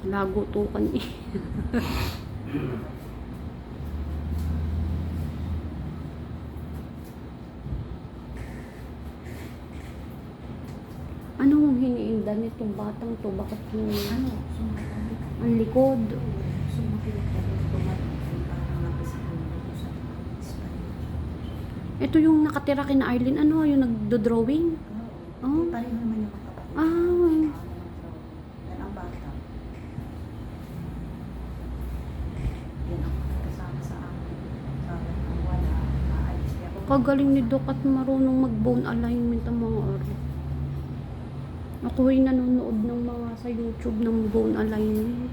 Lago tukan eh. Anong hiniinda nitong batang to? Bakit yung Ano? Sumakit. ang likod? Sumakit ako. Tumating. Parang napisipin ko sa spine. Ito yung nakatira kina Arlene. Ano? Yung nagdo-drawing? Oo. Oh. Pareho naman yung kapatid. Ah. Yan ang bata. Yan ang kasama sa akin. Sabi ang wala. Aalis niya ako. Kagaling ni Doc at marunong mag-bone alignment ang mga aro. Ako ay nanonood ng mga sa YouTube ng bone alignment.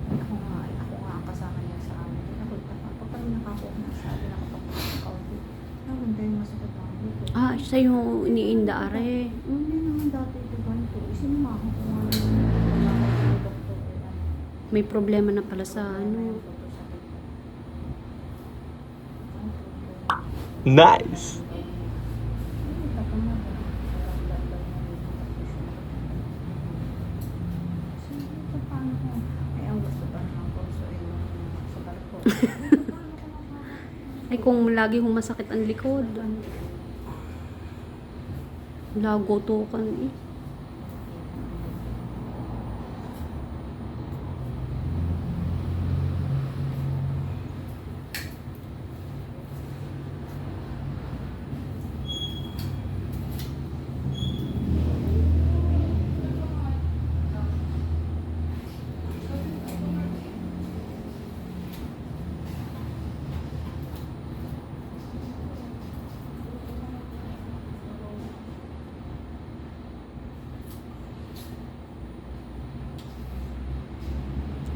Ako nga ang kasama niya sa amin. Ako parang nakakuha na sa akin. Nakapagpapakauli. Hindi yung masakit lang dito. Ah, siya yung iniinda are. Hindi naman dati ito ganito. Isinumahan ko nga yung doktor. May problema na pala sa ano. Nice. Ay kung lagi kong masakit ang likod. Lago tukan eh.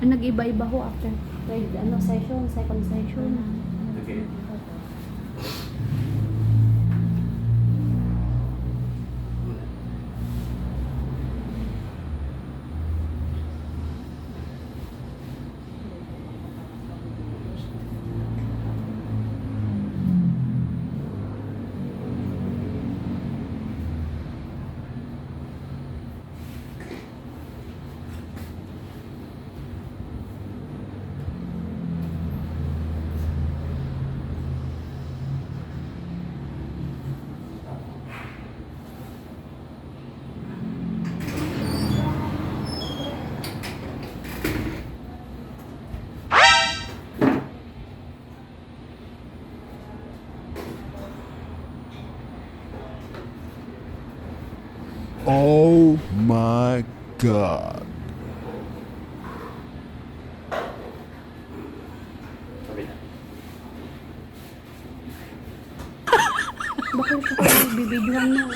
Nag-iba-iba ho after third session, second session. Okay. Oh my God. Bakit siya bibidyohan mo?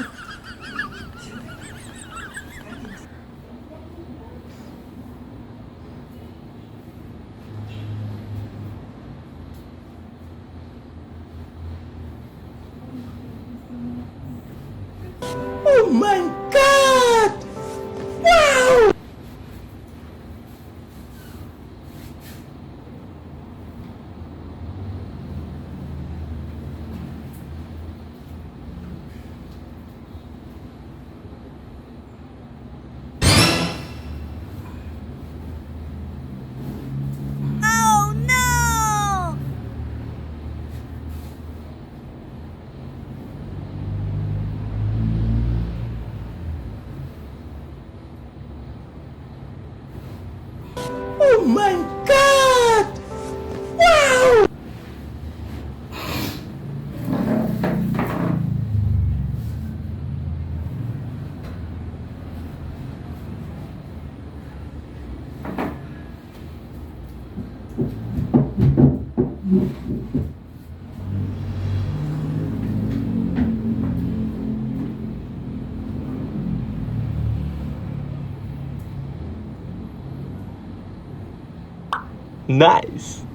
Oh my God! Wow! Oh no! Oh my God! Wow! Nice.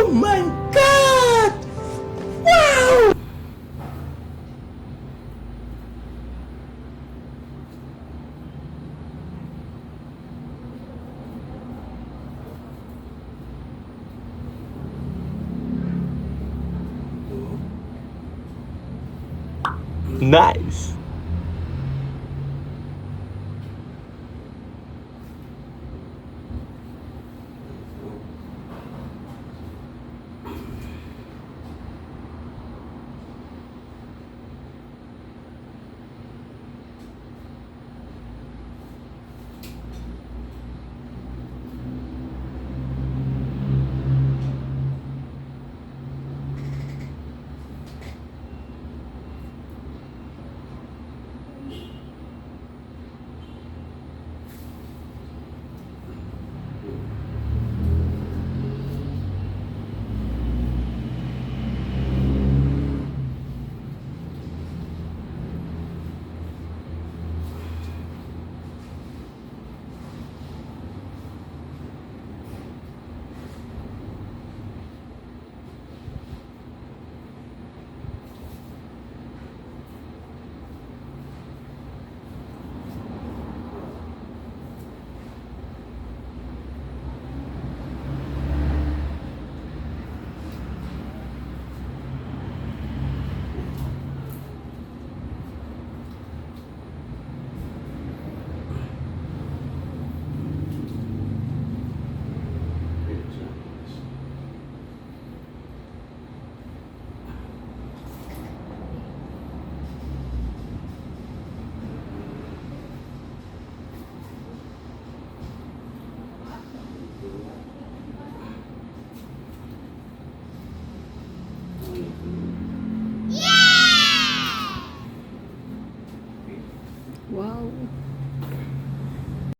Oh my God! Wow! Nice.